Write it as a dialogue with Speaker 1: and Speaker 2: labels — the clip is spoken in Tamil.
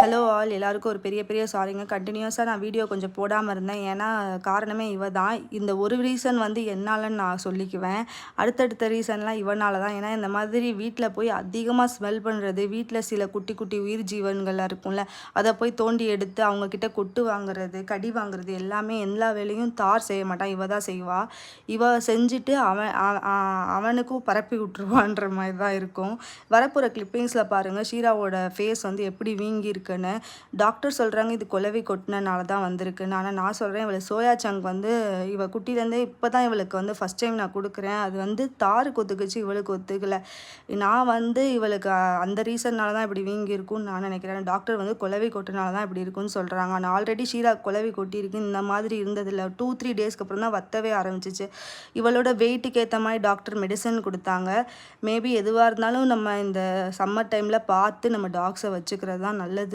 Speaker 1: ஹலோ ஆல் எல்லாருக்கும் ஒரு பெரிய பெரிய சாரிங்க. கண்டினியூஸாக நான் வீடியோ கொஞ்சம் போடாமல் இருந்தேன். ஏன்னா காரணமே இவ தான். இந்த ஒரு ரீசன் வந்து என்னாலன்னு நான் சொல்லிக்குவேன். அடுத்தடுத்த ரீசன்லாம் இவனால தான். ஏன்னா இந்த மாதிரி வீட்டில் போய் அதிகமாக ஸ்மெல் பண்ணுறது, வீட்டில் சில குட்டி குட்டி உயிர் ஜீவன்கள்லாம் இருக்கும்ல, அதை போய் தோண்டி எடுத்து அவங்கக்கிட்ட கொட்டு வாங்குறது, கடி வாங்குறது எல்லாமே எல்லா வேலையும் தார் செய்ய மாட்டான், இவ தான் செய்வா. இவ செஞ்சுட்டு அவனுக்கும் பரப்பி விட்டுருவான்ற மாதிரி தான் இருக்கும். வரப்போகிற கிளிப்பிங்ஸில் பாருங்கள் ஷீராவோட ஃபேஸ் வந்து எப்படி வீங்கி இருக்குன்னு. டாக்டர் சொல்கிறாங்க இது குலவி கொட்டினால தான் வந்திருக்குன்னு. ஆனால் நான் சொல்கிறேன் இவளை சோயா சங்க் வந்து இவள் குட்டிலேருந்தே இப்போ தான் இவளுக்கு வந்து ஃபஸ்ட் டைம் நான் கொடுக்குறேன். அது வந்து தாருக்கு ஒத்துக்குச்சு, இவளுக்கு ஒத்துக்கலை. நான் வந்து இவளுக்கு அந்த ரீசன்னால தான் இப்படி வீங்கி இருக்கும்னு நான் நினைக்கிறேன். டாக்டர் வந்து குலவி கொட்டினால தான் இப்படி இருக்குன்னு சொல்கிறாங்க. ஆனால் ஆல்ரெடி ஷீரா குலவி கொட்டியிருக்கு, இந்த மாதிரி இருந்ததில்லை. 2-3 டேஸ்க்கு அப்புறம் தான் வத்தவே ஆரம்பிச்சிச்சு. இவளோட வெயிட்டுக்கு ஏற்ற மாதிரி டாக்டர் மெடிசன் கொடுத்தாங்க. மேபி எதுவாக இருந்தாலும் நம்ம இந்த சம்மர் டைமில் பார்த்து நம்ம டாக்ஸை வச்சுக்கிறது தான் நல்லது.